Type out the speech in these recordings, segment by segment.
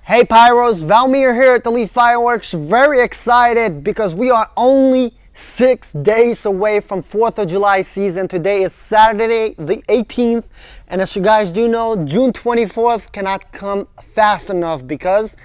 Hey Pyros, Valmir here at Elite Fireworks. Very excited because we are only 6 days away from 4th of July season. Today is Saturday the 18th, and as you guys do know, June 24th cannot come fast enough because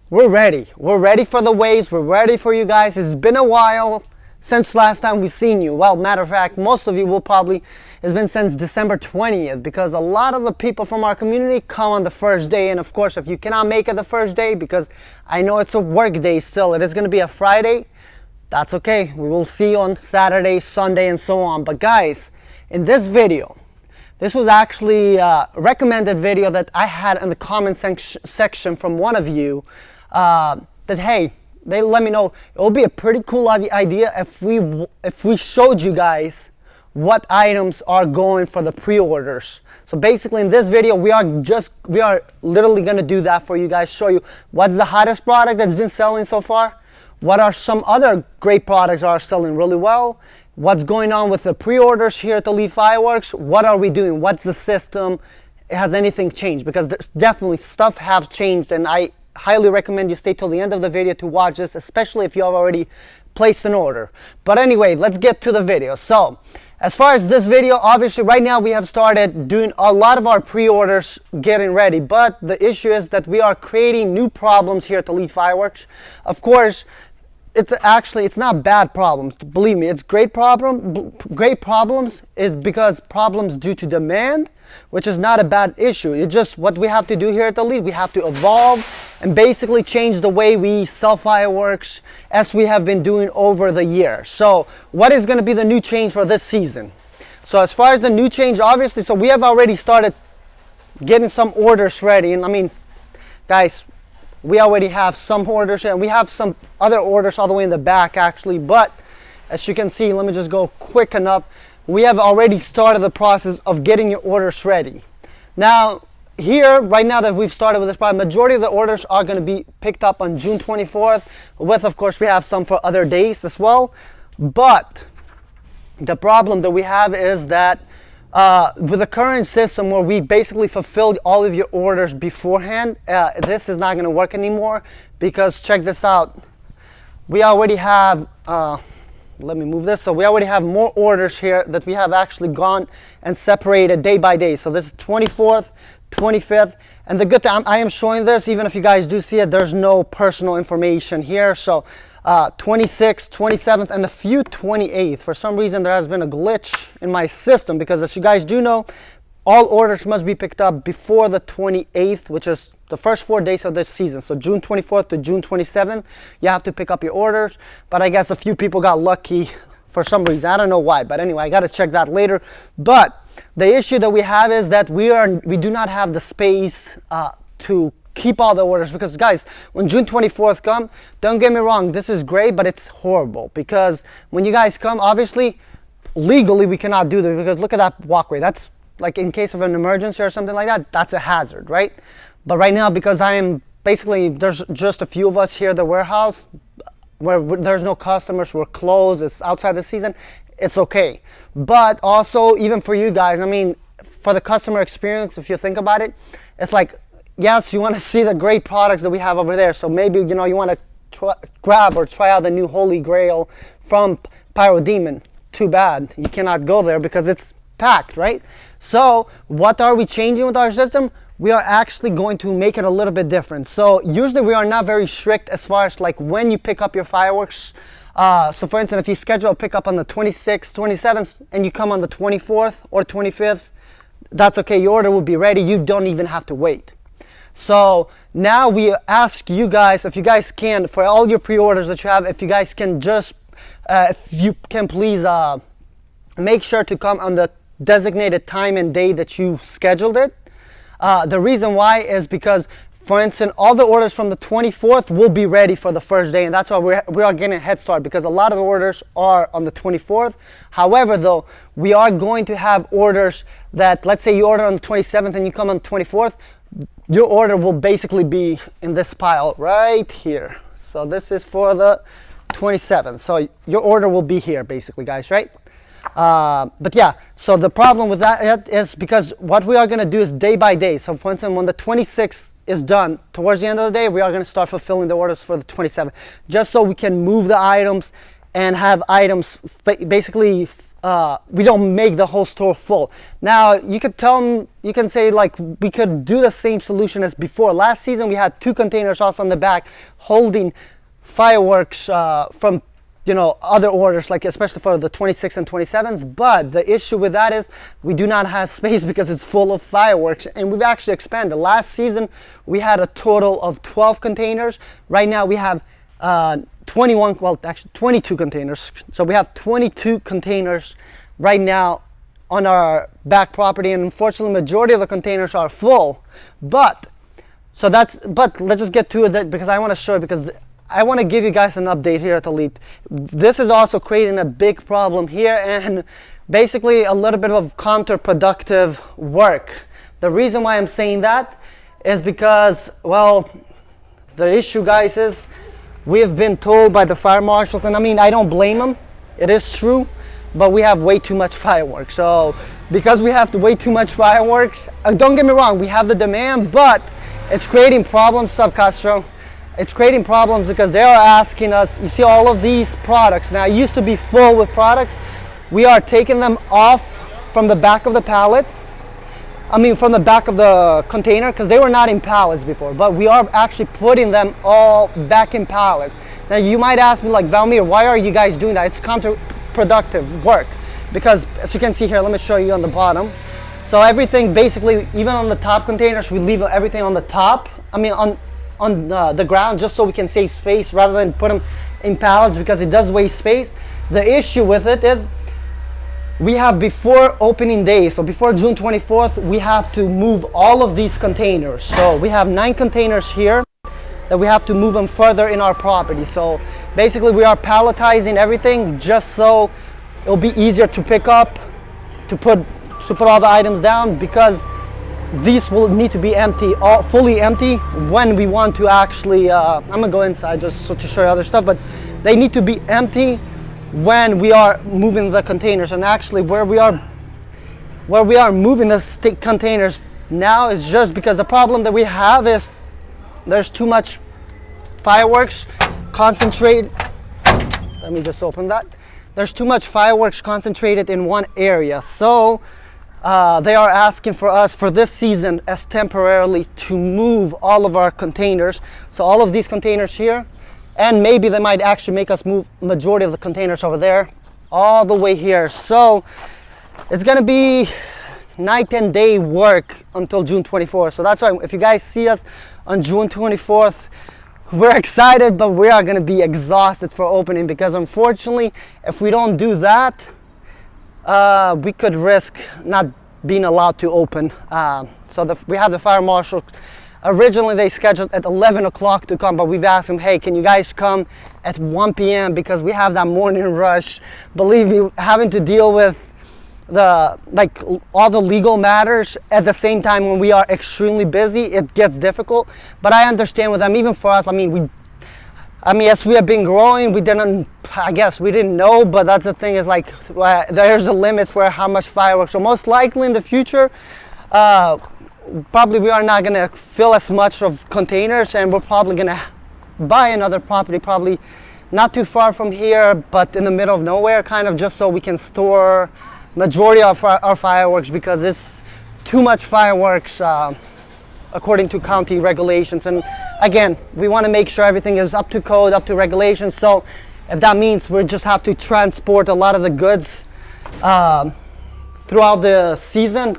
we're ready. We're ready for the waves. We're ready for you guys. It's been a while since last time we've seen you. Well, matter of fact, most of you will probably, it's been since December 20th because a lot of the people from our community come on the first day. And of course, if you cannot make it the first day, because I know it's a work day still, it is going to be a Friday, that's okay. We will see you on Saturday, Sunday, and so on. But guys, in this video, this was actually a recommended video that I had in the comment section from one of you that, hey, they let me know it will be a pretty cool idea if we showed you guys what items are going for the pre-orders. So basically in this video we are literally going to do that for you guys, show you what's the hottest product that's been selling so far, what are some other great products that are selling really well, what's going on with the pre-orders here at Elite Fireworks, what are we doing, what's the system, has anything changed, because there's definitely stuff have changed, and I highly recommend you stay till the end of the video to watch this, especially if you have already placed an order. But anyway, let's get to the video. So as far as this video, obviously right now we have started doing a lot of our pre-orders, getting ready, but the issue is that we are creating new problems here at Elite Fireworks. Of course, it's not bad problems, believe me, it's great problems is because problems due to demand, which is not a bad issue. It's just what we have to do here at Elite. We have to evolve and basically change the way we sell fireworks as we have been doing over the year. So what is going to be the new change for this season? So as far as the new change, obviously, so we have already started getting some orders ready, and I mean, guys, we already have some orders and we have some other orders all the way in the back actually, but as you can see, let me just go quick enough. We have already started the process of getting your orders ready. Now here, right now that we've started with this product, majority of the orders are going to be picked up on June 24th, with of course we have some for other days as well. But the problem that we have is that with the current system where we basically fulfilled all of your orders beforehand, this is not going to work anymore, because check this out, we already have let me move this. So we already have more orders here that we have actually gone and separated day by day. So this is 24th, 25th, and the good thing, I am showing this even if you guys do see it, there's no personal information here. So 26th, 27th, and a few 28th. For some reason there has been a glitch in my system, because as you guys do know, all orders must be picked up before the 28th, which is the first 4 days of this season. So June 24th to June 27th, you have to pick up your orders. But I guess a few people got lucky for some reason. I don't know why, but anyway, I got to check that later. But the issue that we have is that we do not have the space to keep all the orders, because guys, when June 24th come, don't get me wrong, this is great, but it's horrible, because when you guys come, obviously legally we cannot do this, because look at that walkway. That's like in case of an emergency or something like that, that's a hazard, right? But right now, because I am basically, there's just a few of us here at the warehouse where there's no customers, we're closed, it's outside the season, it's okay. But also, even for you guys, I mean, for the customer experience, if you think about it, it's like, yes, you want to see the great products that we have over there. So maybe, you know, you want to grab or try out the new Holy Grail from Pyro Demon. Too bad you cannot go there because it's packed, right? So what are we changing with our system? We are actually going to make it a little bit different. So usually we are not very strict as far as like when you pick up your fireworks. So for instance, if you schedule a pickup on the 26th, 27th, and you come on the 24th or 25th, that's okay. Your order will be ready. You don't even have to wait. So now we ask you guys, if you guys can, for all your pre-orders that you have, if you guys can just, if you can please make sure to come on the designated time and day that you scheduled it. The reason why is because, for instance, all the orders from the 24th will be ready for the first day, and that's why we are getting a head start, because a lot of the orders are on the 24th. However, though, we are going to have orders that, let's say you order on the 27th and you come on the 24th, your order will basically be in this pile right here. So this is for the 27th. So your order will be here basically, guys, right? But yeah, so the problem with that is because what we are going to do is day by day. So for instance, when the 26th is done, towards the end of the day, we are going to start fulfilling the orders for the 27th, just so we can move the items and have items basically. We don't make the whole store full. Now you could tell them, you can say like we could do the same solution as before. Last season we had 2 containers also on the back holding fireworks from other orders, like especially for the 26th and 27th. But the issue with that is we do not have space because it's full of fireworks, and we've actually expanded. Last season we had a total of 12 containers. Right now we have 21, well actually 22 containers. So we have 22 containers right now on our back property, and unfortunately majority of the containers are full. But let's just get to it, because I want to show you, because I want to give you guys an update here at Elite. This is also creating a big problem here, and basically a little bit of counterproductive work. The reason why I'm saying that is because, well, the issue, guys, is we have been told by the fire marshals, and I mean, I don't blame them, it is true, but we have way too much fireworks. So because we have way too much fireworks, don't get me wrong, we have the demand, but it's creating problems, Subcastro. It's creating problems because they are asking us, you see all of these products, now it used to be full with products, we are taking them off from the back of the pallets, from the back of the container, because they were not in pallets before, but we are actually putting them all back in pallets. Now you might ask me, like, Valmir, why are you guys doing that? It's counterproductive work, because as you can see here, let me show you on the bottom. So everything basically, even on the top containers, we leave everything on the top, on the ground, just so we can save space rather than put them in pallets, because it does waste space. The issue with it is we have, before opening day, so before June 24th, we have to move all of these containers. So we have 9 containers here that we have to move them further in our property. So basically we are palletizing everything just so it'll be easier to pick up, to put all the items down, because these will need to be empty, fully empty, when we want to actually, I'm gonna go inside just so to show you other stuff, but they need to be empty when we are moving the containers. And actually where we are moving the containers now is just because the problem that we have is there's too much fireworks concentrated. Let me just open that. There's too much fireworks concentrated in one area. So they are asking for us for this season as temporarily to move all of our containers. So all of these containers here, and maybe they might actually make us move majority of the containers over there all the way here. So it's gonna be night and day work until June 24th. So that's why if you guys see us on June 24th, we're excited, but we are gonna be exhausted for opening, because unfortunately if we don't do that, we could risk not being allowed to open. So we have the fire marshal. Originally they scheduled at 11 o'clock to come, but we've asked them, hey, can you guys come at 1 p.m. because we have that morning rush. Believe me, having to deal with all the legal matters at the same time when we are extremely busy, it gets difficult. But I understand with them, even for us, as we have been growing, we didn't know, but that's the thing, is like there's a limit for how much fireworks. So most likely in the future, probably we are not gonna fill as much of containers, and we're probably gonna buy another property, probably not too far from here, but in the middle of nowhere, kind of, just so we can store majority of our fireworks, because it's too much fireworks according to county regulations. And again, we want to make sure everything is up to code, up to regulations. So if that means we just have to transport a lot of the goods throughout the season,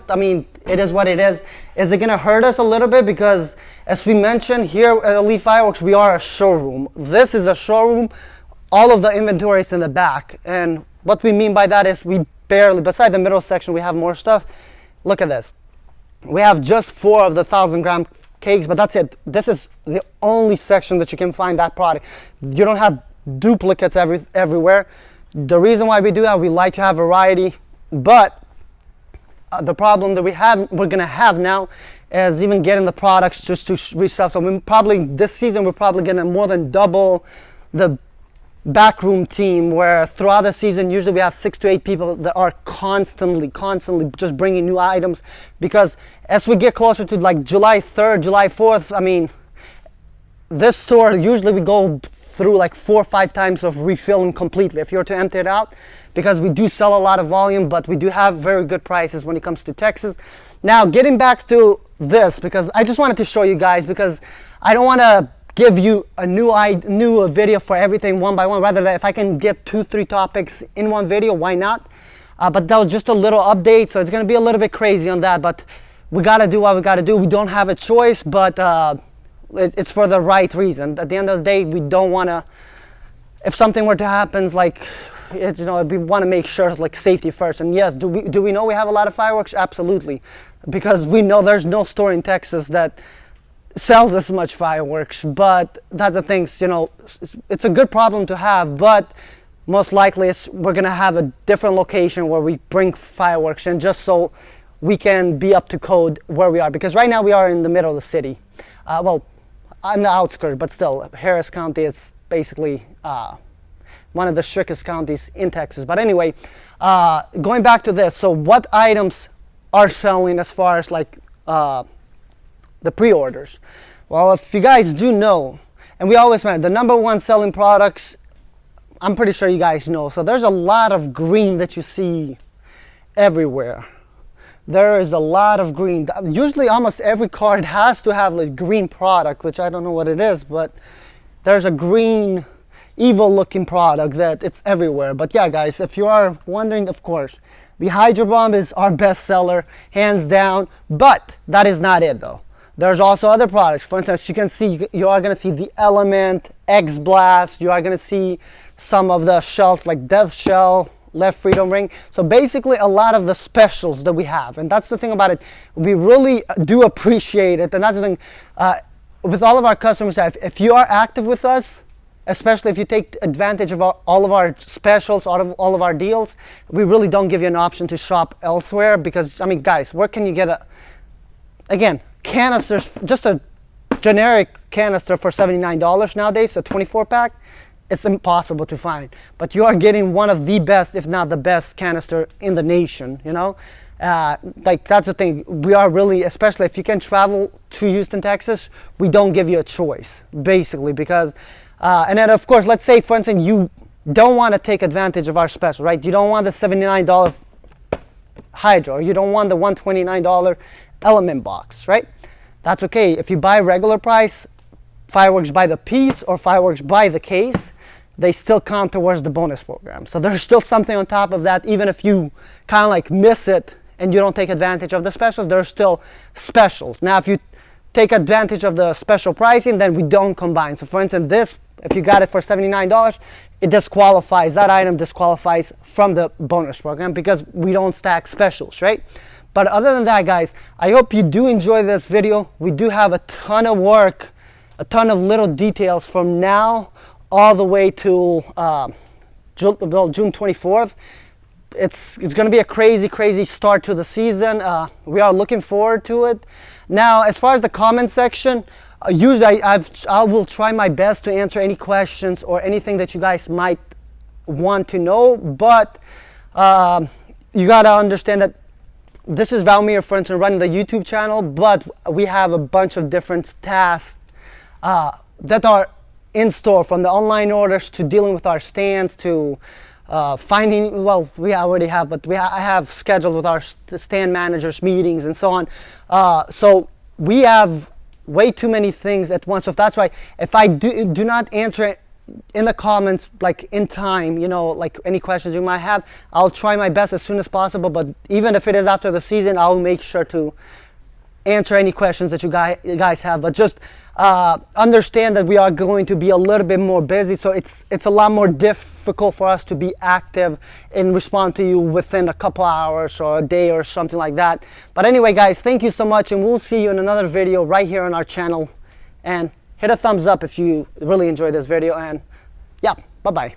it is what it is. Is it going to hurt us a little bit? Because as we mentioned here at Elite Fireworks, we are a showroom. This is a showroom. All of the inventory is in the back. And what we mean by that is we barely, beside the middle section, we have more stuff. Look at this. We have just 4 of the 1,000-gram cakes, but that's it. This is the only section that you can find that product. You don't have duplicates everywhere. The reason why we do that, we like to have variety, but the problem that we're gonna have now is even getting the products just to resell. So this season we're probably gonna more than double the backroom team where throughout the season usually we have 6 to 8 people that are constantly just bringing new items, because as we get closer to like July 3rd, July 4th, I mean, this store usually we go through like 4 or 5 times of refilling completely if you're to empty it out, because we do sell a lot of volume, but we do have very good prices when it comes to Texas. Now getting back to this, because I just wanted to show you guys, because I don't want to give you a new video for everything one by one. Rather than if I can get 2-3 topics in one video, why not? But that was just a little update, so it's going to be a little bit crazy on that, but we got to do what we got to do. We don't have a choice, but it's for the right reason. At the end of the day, we don't want to, if something were to happen, like, you know, we want to make sure like safety first. And yes, do we know we have a lot of fireworks? Absolutely, because we know there's no store in Texas that sells as much fireworks. But that's the thing, you know, it's a good problem to have, but most likely we're gonna have a different location where we bring fireworks in, just so we can be up to code where we are, because right now we are in the middle of the city. Well, on the outskirts, but still Harris County is basically one of the strictest counties in Texas. But anyway, going back to this, so what items are selling as far as like the pre-orders? Well, if you guys do know, and we always mention the #1 selling products, I'm pretty sure you guys know. So there's a lot of green that you see everywhere. There is a lot of green. Usually almost every card has to have a green product, which I don't know what it is, but there's a green evil looking product that it's everywhere. But yeah, guys, if you are wondering, of course, the Hydro Bomb is our best seller, hands down, but that is not it though. There's also other products. For instance, you can see, you are going to see the Element, X Blast, you are going to see some of the shells like Death Shell, Left Freedom Ring. So basically a lot of the specials that we have, and that's the thing about it, we really do appreciate it. And that's the thing with all of our customers, if you are active with us, especially if you take advantage of all of our specials, all of our deals, we really don't give you an option to shop elsewhere, because I mean, guys, where can you get again, canisters, just a generic canister for $79 nowadays, a 24 pack? It's impossible to find. But you are getting one of the best, if not the best canister in the nation, you know. Like, that's the thing, we are really, especially if you can travel to Houston, Texas, we don't give you a choice basically, because and then of course, let's say for instance you don't want to take advantage of our special, right? You don't want the $79 Hydro, or you don't want the $129 Element box, right? That's okay. If you buy regular price fireworks by the piece or fireworks by the case, they still count towards the bonus program. So there's still something on top of that. Even if you kind of like miss it and you don't take advantage of the specials, there's still specials. Now if you take advantage of the special pricing, then we don't combine. So for instance, this, if you got it for $79, it disqualifies, that item disqualifies from the bonus program, because we don't stack specials, right? But other than that, guys, I hope you do enjoy this video. We do have a ton of work, a ton of little details from now all the way to June 24th. It's going to be a crazy start to the season. We are looking forward to it. Now, as far as the comment section, usually I will try my best to answer any questions or anything that you guys might want to know. But you got to understand that this is Valmir, for instance, running the YouTube channel, but we have a bunch of different tasks that are in store, from the online orders to dealing with our stands to finding, well, we already have, but I have scheduled with our stand managers meetings and so on. So we have way too many things at once. So that's why if I do not answer in the comments like in time, you know, like any questions you might have, I'll try my best as soon as possible. But even if it is after the season, I'll make sure to answer any questions that you guys have. But just understand that we are going to be a little bit more busy, so it's a lot more difficult for us to be active and respond to you within a couple hours or a day or something like that. But anyway, guys, thank you so much, and we'll see you in another video right here on our channel. And hit a thumbs up if you really enjoyed this video, and yeah, bye bye.